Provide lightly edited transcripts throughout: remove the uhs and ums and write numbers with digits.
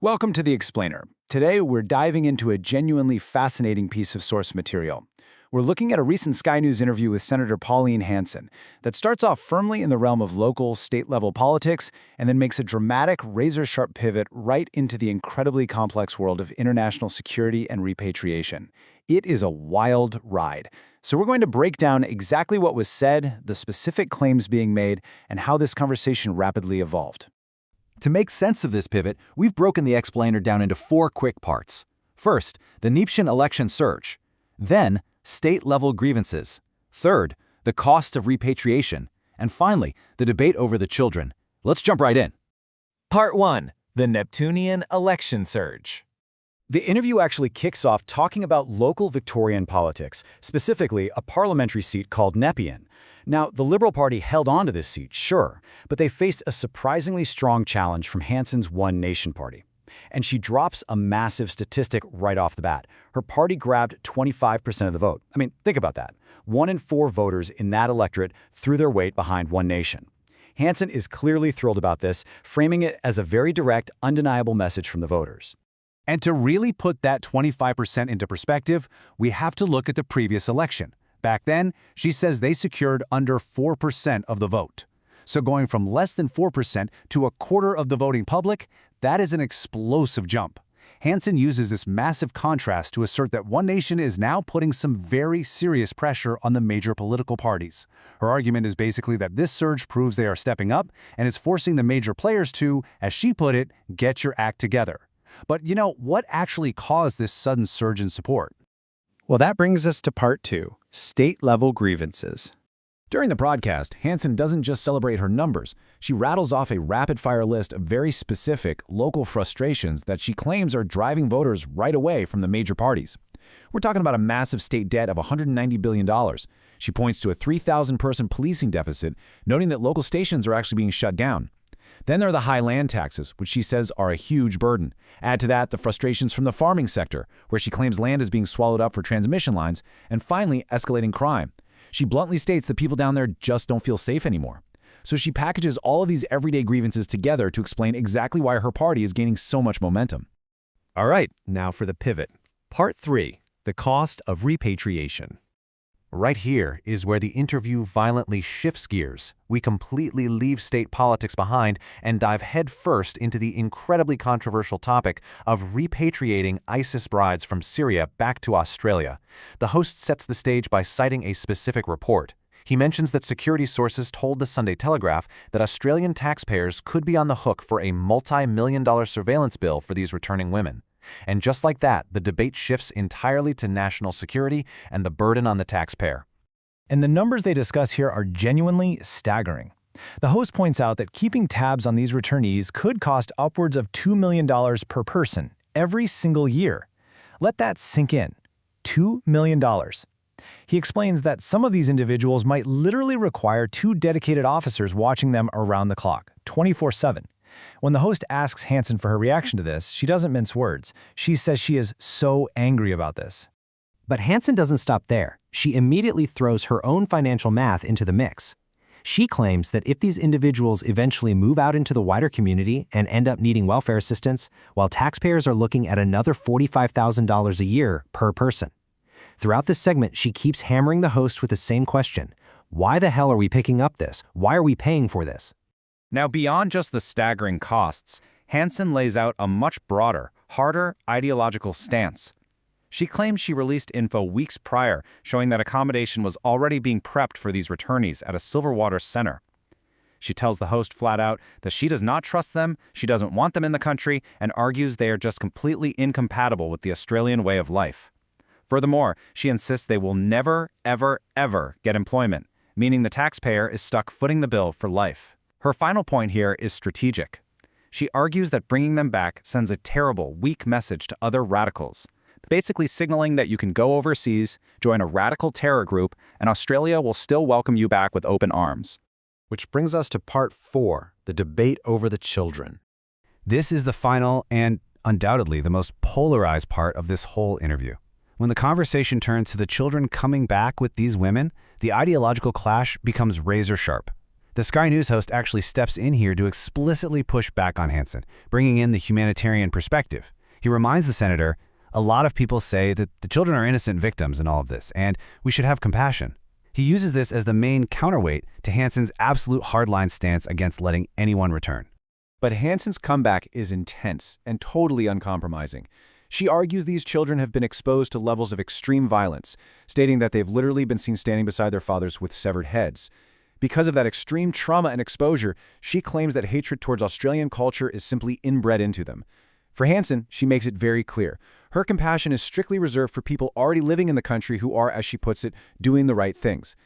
Welcome to The Explainer. Today, we're diving into a genuinely fascinating piece of source material. We're looking at a recent Sky News interview with Senator Pauline Hanson that starts off firmly in the realm of local, state-level politics and then makes a dramatic, razor-sharp pivot right into the incredibly complex world of international security and repatriation. It is a wild ride. So we're going to break down exactly what was said, the specific claims being made, and how this conversation rapidly evolved. To make sense of this pivot, we've broken the explainer down into 4 quick parts. First, the Nepean election surge. Then, state-level grievances. Third, the cost of repatriation. And finally, the debate over the children. Let's jump right in. Part 1. The Neptunian election surge. The interview actually kicks off talking about local Victorian politics, specifically a parliamentary seat called Nepean. Now, the Liberal Party held on to this seat, sure, but they faced a surprisingly strong challenge from Hanson's One Nation party. And she drops a massive statistic right off the bat. Her party grabbed 25% of the vote. I mean, think about that. 1 in 4 voters in that electorate threw their weight behind One Nation. Hanson is clearly thrilled about this, framing it as a very direct, undeniable message from the voters. And to really put that 25% into perspective, we have to look at the previous election. Back then, she says they secured under 4% of the vote. So going from less than 4% to a quarter of the voting public, that is an explosive jump. Hanson uses this massive contrast to assert that One Nation is now putting some very serious pressure on the major political parties. Her argument is basically that this surge proves they are stepping up and is forcing the major players to, as she put it, get your act together. But what actually caused this sudden surge in support? Well, that brings us to part 2, state-level grievances. During the broadcast, Hanson doesn't just celebrate her numbers. She rattles off a rapid-fire list of very specific, local frustrations that she claims are driving voters right away from the major parties. We're talking about a massive state debt of $190 billion. She points to a 3,000-person policing deficit, noting that local stations are actually being shut down. Then there are the high land taxes, which she says are a huge burden. Add to that the frustrations from the farming sector, where she claims land is being swallowed up for transmission lines, and finally, escalating crime. She bluntly states that people down there just don't feel safe anymore. So she packages all of these everyday grievances together to explain exactly why her party is gaining so much momentum. All right, now for the pivot. Part 3, the cost of repatriation. Right here is where the interview violently shifts gears. We completely leave state politics behind and dive headfirst into the incredibly controversial topic of repatriating ISIS brides from Syria back to Australia. The host sets the stage by citing a specific report. He mentions that security sources told the Sunday Telegraph that Australian taxpayers could be on the hook for a multi-million-dollar surveillance bill for these returning women. And just like that, the debate shifts entirely to national security and the burden on the taxpayer. And the numbers they discuss here are genuinely staggering. The host points out that keeping tabs on these returnees could cost upwards of $2 million per person every single year. Let that sink in. $2 million. He explains that some of these individuals might literally require 2 dedicated officers watching them around the clock, 24/7. When the host asks Hanson for her reaction to this, she doesn't mince words. She says she is so angry about this. But Hanson doesn't stop there. She immediately throws her own financial math into the mix. She claims that if these individuals eventually move out into the wider community and end up needing welfare assistance, while taxpayers are looking at another $45,000 a year per person. Throughout this segment, she keeps hammering the host with the same question. Why the hell are we picking up this? Why are we paying for this? Now, beyond just the staggering costs, Hanson lays out a much broader, harder ideological stance. She claims she released info weeks prior showing that accommodation was already being prepped for these returnees at a Silverwater center. She tells the host flat out that she does not trust them, she doesn't want them in the country, and argues they are just completely incompatible with the Australian way of life. Furthermore, she insists they will never, ever, ever get employment, meaning the taxpayer is stuck footing the bill for life. Her final point here is strategic. She argues that bringing them back sends a terrible, weak message to other radicals, basically signaling that you can go overseas, join a radical terror group, and Australia will still welcome you back with open arms. Which brings us to part 4, the debate over the children. This is the final and undoubtedly the most polarized part of this whole interview. When the conversation turns to the children coming back with these women, the ideological clash becomes razor sharp. The Sky News host actually steps in here to explicitly push back on Hanson, bringing in the humanitarian perspective. He reminds the senator, a lot of people say that the children are innocent victims in all of this, and we should have compassion. He uses this as the main counterweight to Hanson's absolute hardline stance against letting anyone return. But Hanson's comeback is intense and totally uncompromising. She argues these children have been exposed to levels of extreme violence, stating that they've literally been seen standing beside their fathers with severed heads. Because of that extreme trauma and exposure, she claims that hatred towards Australian culture is simply inbred into them. For Hanson, she makes it very clear. Her compassion is strictly reserved for people already living in the country who are, as she puts it, doing the right things.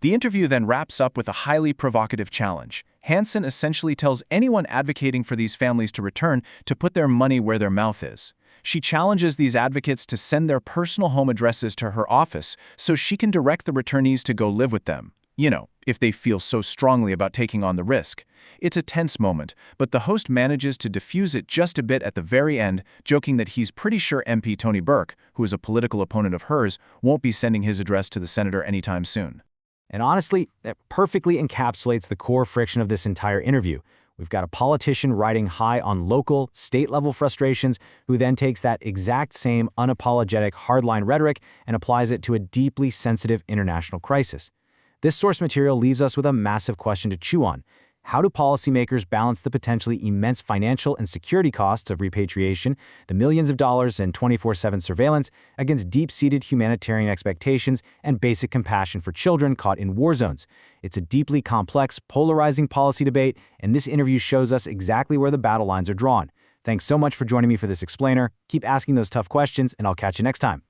The interview then wraps up with a highly provocative challenge. Hanson essentially tells anyone advocating for these families to return to put their money where their mouth is. She challenges these advocates to send their personal home addresses to her office so she can direct the returnees to go live with them. You know, if they feel so strongly about taking on the risk. It's a tense moment, but the host manages to diffuse it just a bit at the very end, joking that he's pretty sure MP Tony Burke, who is a political opponent of hers, won't be sending his address to the senator anytime soon. And honestly, that perfectly encapsulates the core friction of this entire interview. We've got a politician riding high on local, state-level frustrations who then takes that exact same unapologetic hardline rhetoric and applies it to a deeply sensitive international crisis. This source material leaves us with a massive question to chew on. How do policymakers balance the potentially immense financial and security costs of repatriation, the millions of dollars and 24/7 surveillance, against deep-seated humanitarian expectations and basic compassion for children caught in war zones? It's a deeply complex, polarizing policy debate, and this interview shows us exactly where the battle lines are drawn. Thanks so much for joining me for this explainer. Keep asking those tough questions, and I'll catch you next time.